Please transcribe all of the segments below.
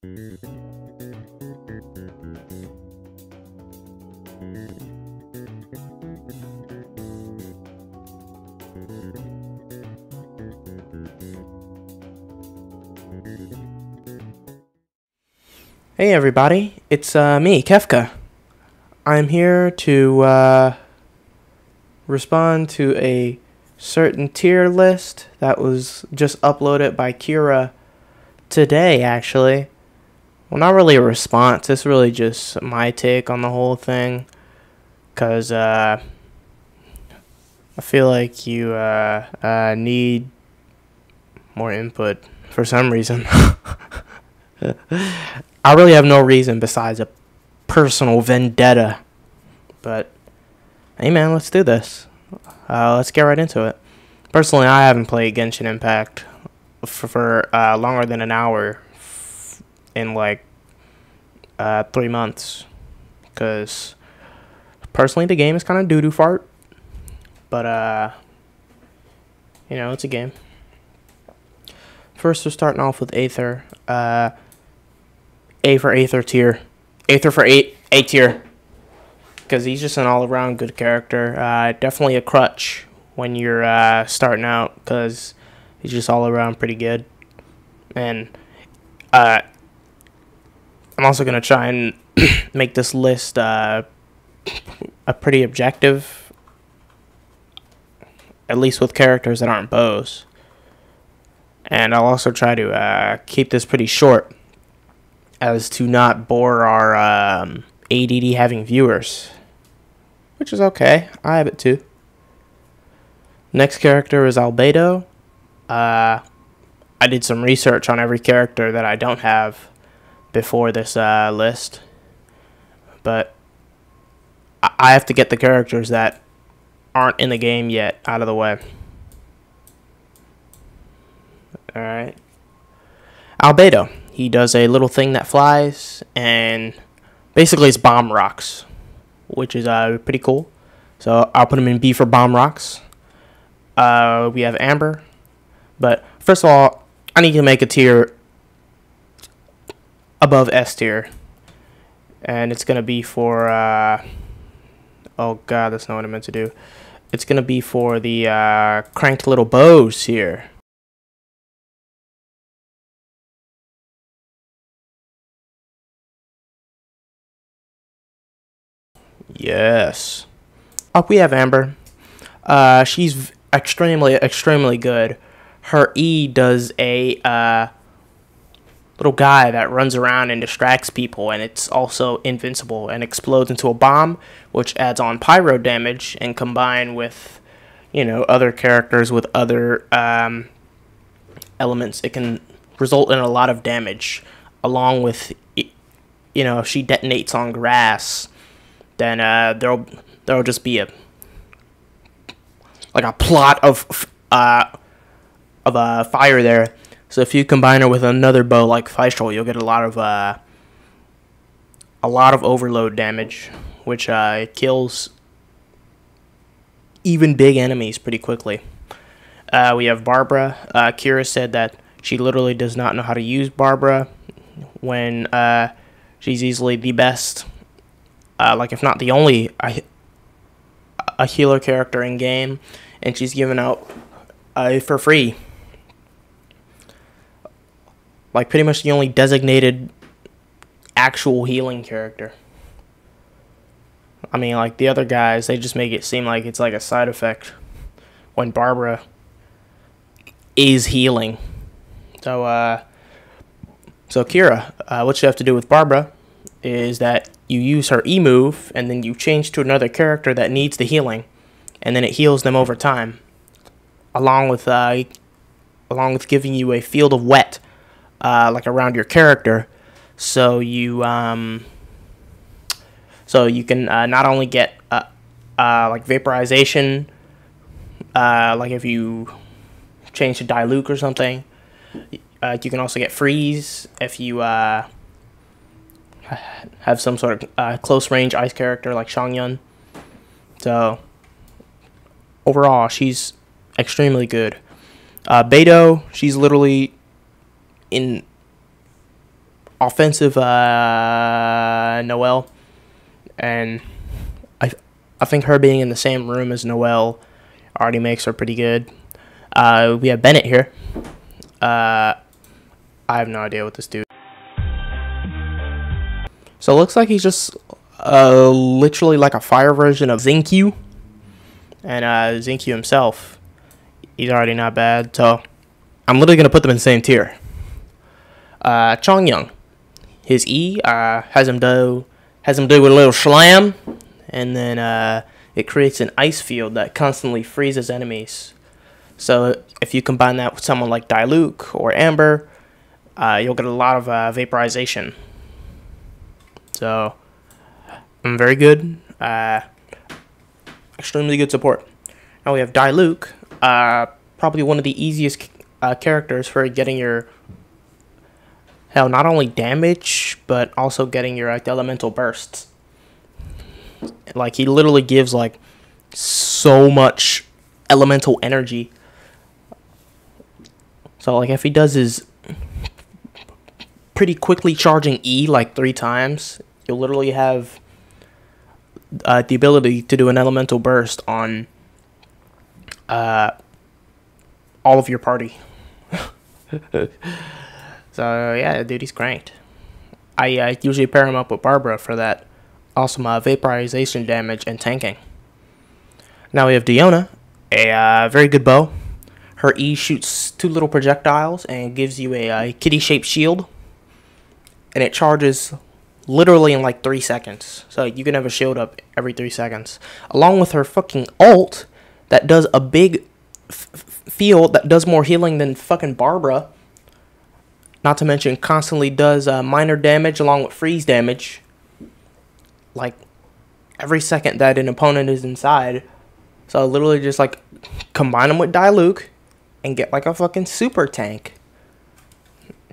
Hey everybody, it's me, Kefka. I'm here to respond to a certain tier list that was just uploaded by Kira today, actually. Well, not really a response, it's really just my take on the whole thing. Because I feel like you need more input for some reason. I really have no reason besides a personal vendetta. But, hey man, let's do this. Let's get right into it. Personally, I haven't played Genshin Impact for longer than an hour in like 3 months. Because, personally, the game is kind of doo-doo fart. But, you know, it's a game. First, we're starting off with Aether. A for Aether tier. Aether for A tier. Because he's just an all-around good character. Definitely a crutch when you're starting out. Because he's just all-around pretty good. And I'm also going to try and make this list a pretty objective. At least with characters that aren't bows. And I'll also try to keep this pretty short, as to not bore our ADD having viewers, which is okay. I have it too. Next character is Albedo. I did some research on every character that I don't have before this list, but I have to get the characters that aren't in the game yet out of the way. Alright. Albedo. He does a little thing that flies, and basically it's bomb rocks, which is pretty cool. So I'll put him in B for bomb rocks. We have Amber. But first of all, I need to make a tier above S tier. And it's going to be for... oh god, that's not what I meant to do. It's going to be for the cranked little bows here. Yes. Up we have Amber. She's extremely good. Her E does a little guy that runs around and distracts people, and it's also invincible and explodes into a bomb, which adds on pyro damage, and combined with, you know, other characters with other elements, it can result in a lot of damage. Along with, you know, if she detonates on grass, then there'll just be a plot of fire there. So if you combine her with another bow like Faisal, you'll get a lot of overload damage, which kills even big enemies pretty quickly. We have Barbara. Kira said that she literally does not know how to use Barbara when she's easily the best. Like if not the only a healer character in game, and she's given out for free. Like pretty much the only designated actual healing character. I mean, like the other guys, they just make it seem like it's like a side effect when Barbara is healing. So Kira, what you have to do with Barbara is that you use her E move, and then you change to another character that needs the healing, and then it heals them over time, along with giving you a field of wet, like around your character, so you can not only get like vaporization, like if you change to Diluc or something, you can also get freeze if you have some sort of close range ice character like Shangyun. So overall, she's extremely good. Beidou, she's literally in offensive Noelle, and I think her being in the same room as Noelle already makes her pretty good. We have Bennett here. I have no idea what this dude. So it looks like he's just literally like a fire version of Xingqiu, and Xingqiu himself, he's already not bad. So I'm literally gonna put them in the same tier. Chongyun, his E has him do a little slam, and then it creates an ice field that constantly freezes enemies. So if you combine that with someone like Diluc or Amber, you'll get a lot of vaporization. So I'm very good, extremely good support. Now we have Diluc, probably one of the easiest characters for getting your not only damage but also getting your elemental bursts. Like, he literally gives like so much elemental energy. So like if he does his pretty quickly charging E like 3 times, you'll literally have the ability to do an elemental burst on all of your party. So yeah, dude, he's cranked. I usually pair him up with Barbara for that awesome vaporization damage and tanking. Now we have Diona, a very good bow. Her E shoots 2 little projectiles and gives you a kitty-shaped shield, and it charges literally in like 3 seconds. So you can have a shield up every 3 seconds, along with her fucking ult that does a big field that does more healing than fucking Barbara. Not to mention constantly does minor damage along with freeze damage. Like every second that an opponent is inside. So literally just like combine them with Diluc and get like a fucking super tank.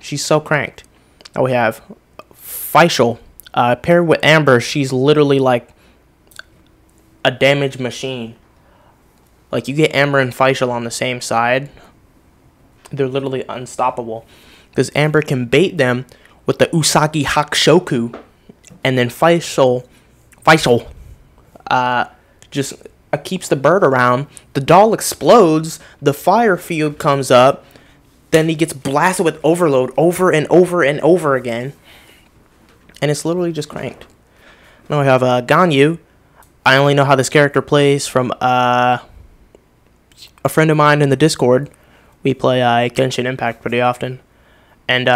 She's so cranked. Now we have Faisal. Paired with Amber, she's literally like a damage machine. Like, you get Amber and Faisal on the same side, they're literally unstoppable. Because Amber can bait them with the Usagi Hakushoku, and then Faisal just keeps the bird around. The doll explodes, the fire field comes up, then he gets blasted with overload over and over and over again. And it's literally just cranked. Now we have Ganyu. I only know how this character plays from a friend of mine in the Discord. We play Genshin Impact pretty often. And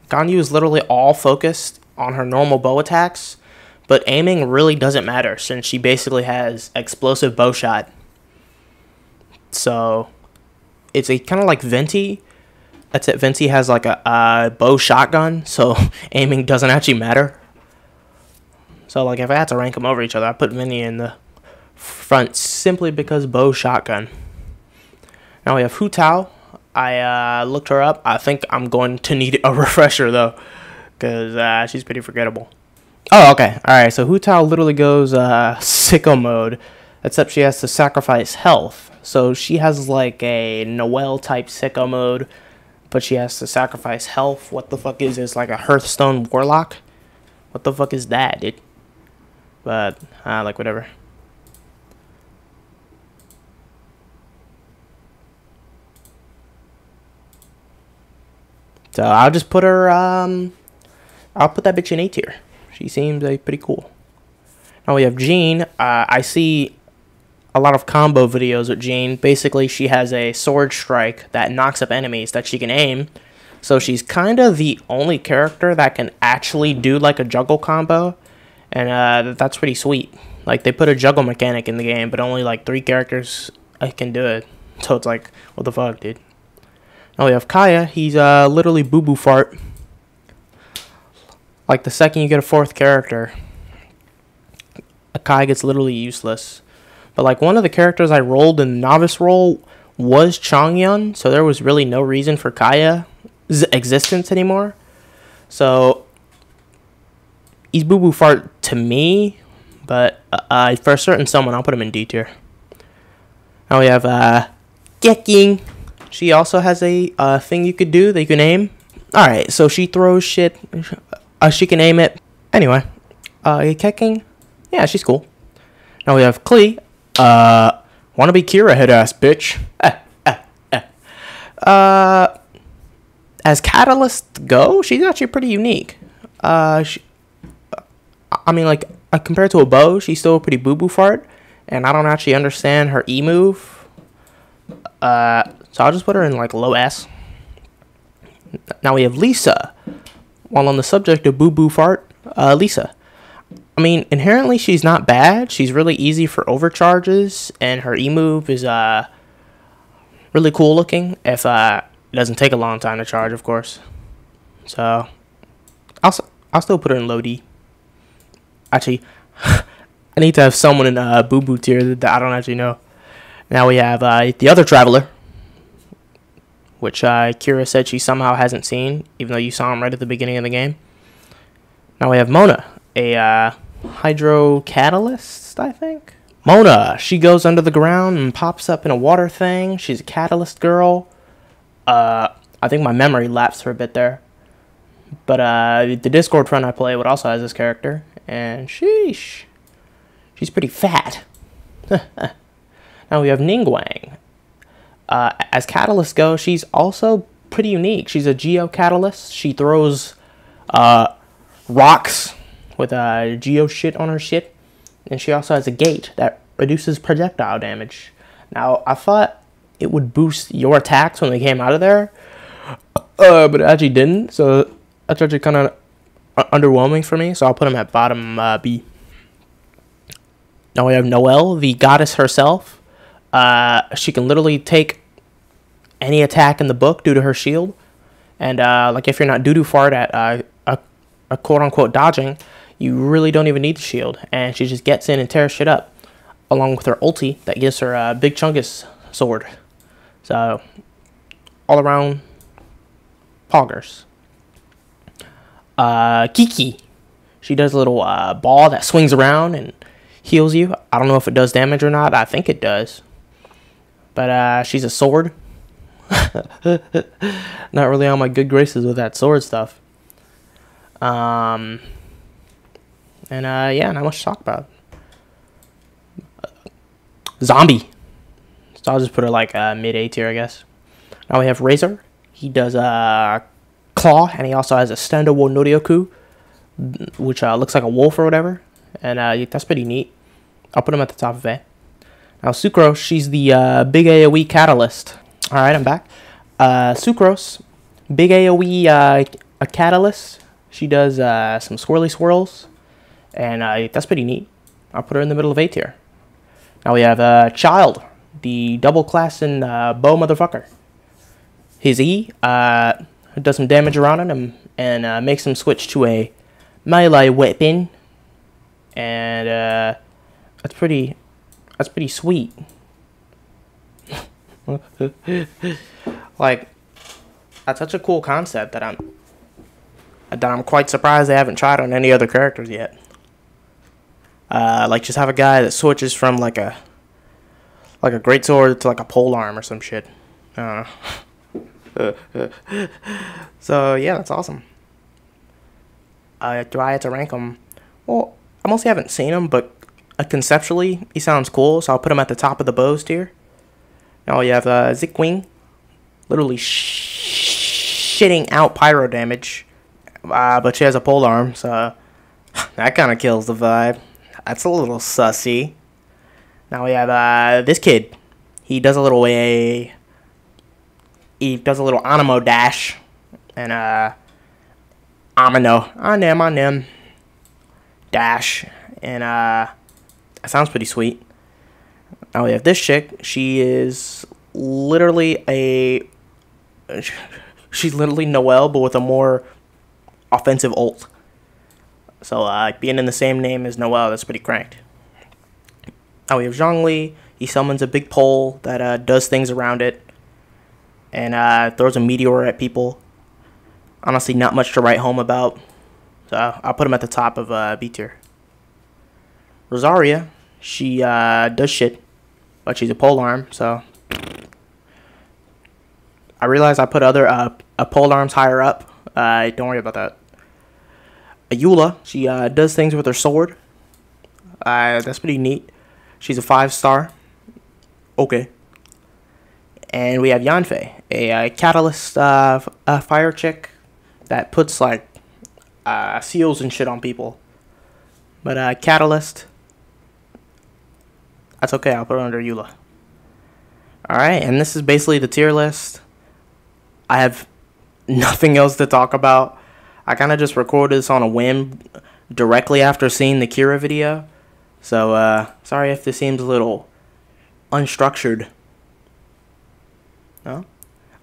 Ganyu is literally all focused on her normal bow attacks, but aiming really doesn't matter since she basically has explosive bow shot. So it's a kind of like Venti. That's it. Venti has like a bow shotgun, so aiming doesn't actually matter. So like if I had to rank them over each other, I put Venti in the front simply because bow shotgun. Now we have Hu Tao. I looked her up. I think I'm going to need a refresher though, because she's pretty forgettable. Oh, okay. Alright, so Hu Tao literally goes sicko mode, except she has to sacrifice health. So she has like a Noelle type sicko mode, but she has to sacrifice health. What the fuck is this? Like a Hearthstone Warlock? What the fuck is that, dude? But, like, whatever. So I'll just put her, I'll put that bitch in A tier. She seems pretty cool. Now we have Jean. I see a lot of combo videos with Jean. Basically, she has a sword strike that knocks up enemies that she can aim. So she's kind of the only character that can actually do like a juggle combo. And that's pretty sweet. Like, they put a juggle mechanic in the game, but only like 3 characters can do it. So it's like, what the fuck, dude? Now we have Kaya. He's literally boo-boo fart. Like, the second you get a 4th character, Kaya gets literally useless. But like, one of the characters I rolled in novice role was Chongyun, so there was really no reason for Kaya's existence anymore. So he's boo-boo fart to me, but for a certain someone, I'll put him in D tier. Now we have Geking. She also has a thing you could do that you can aim. Alright, so she throws shit. She can aim it. Anyway, Keking, yeah, she's cool. Now we have Klee. Wanna be Kira head ass bitch. As Catalyst go, she's actually pretty unique. I mean, like, compared to a bow, she's still a pretty boo-boo fart, and I don't actually understand her E move. So I'll just put her in, like, low S. Now we have Lisa. While on the subject of boo-boo fart, Lisa. I mean, inherently she's not bad. She's really easy for overcharges, and her E move is really cool looking. If it doesn't take a long time to charge, of course. So I'll still put her in low D. Actually, I need to have someone in boo boo tier that I don't actually know. Now we have the other traveler, which Kira said she somehow hasn't seen, even though you saw him right at the beginning of the game. Now we have Mona, a hydro catalyst, I think. Mona, she goes under the ground and pops up in a water thing. She's a catalyst girl. I think my memory lapsed for a bit there. But the Discord friend I play with also has this character. And sheesh. She's pretty fat. Now we have Ningguang. As catalysts go, she's also pretty unique. She's a Geo catalyst. She throws rocks with Geo shit on her shit. And she also has a gate that reduces projectile damage. Now, I thought it would boost your attacks when they came out of there. But it actually didn't. So that's actually kind of underwhelming for me. So I'll put him at bottom B. Now we have Noelle, the goddess herself. She can literally take any attack in the book due to her shield. And like if you're not doo-doo fart at a quote-unquote dodging, you really don't even need the shield. And she just gets in and tears shit up. Along with her ulti that gives her a big chungus sword. So, all around poggers. Kiki. She does a little ball that swings around and heals you. I don't know if it does damage or not. I think it does. But she's a sword. Not really on my good graces with that sword stuff. And yeah, not much to talk about. Zombie. So I'll just put her like mid A tier, I guess. Now we have Razor. He does claw, and he also has a Stendo wo Noryoku, which looks like a wolf or whatever. And that's pretty neat. I'll put him at the top of A. Now Sucrose, she's the big AoE catalyst. Alright, I'm back. Sucrose, big AoE a catalyst. She does some swirly swirls. And that's pretty neat. I'll put her in the middle of A tier. Now we have Child, the double class and bow motherfucker. His E does some damage around him and makes him switch to a melee weapon. And that's pretty sweet. Like, that's such a cool concept that I'm quite surprised they haven't tried on any other characters yet. Like just have a guy that switches from like a greatsword to like a polearm or some shit. So yeah, that's awesome. Do I have to rank him? Well, I mostly haven't seen him, but conceptually he sounds cool, so I'll put him at the top of the bows tier. Now you have Zickwing, literally shitting out pyro damage, but she has a polearm, so that kind of kills the vibe. That's a little sussy. Now we have this kid. He does a little Animo dash. And Anem dash. And that sounds pretty sweet. Now we have this chick. She is literally she's literally Noelle, but with a more offensive ult. So, being in the same name as Noelle, that's pretty cranked. Now we have Zhongli. He summons a big pole that does things around it. And throws a meteor at people. Honestly, not much to write home about. So, I'll put him at the top of B tier. Rosaria. She does shit. But she's a polearm, so... I realized I put other polearms higher up. Don't worry about that. Ayula, she does things with her sword. That's pretty neat. She's a 5-star. Okay. And we have Yanfei, a catalyst a fire chick that puts like seals and shit on people. But catalyst, that's okay. I'll put it under Eula. Alright, and this is basically the tier list. I have nothing else to talk about. I kind of just recorded this on a whim directly after seeing the Kira video. So, sorry if this seems a little unstructured. No?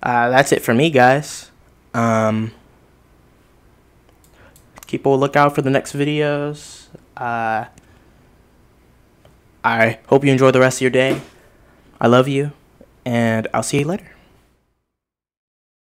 That's it for me, guys. Keep a lookout for the next videos. I hope you enjoy the rest of your day. I love you, and I'll see you later.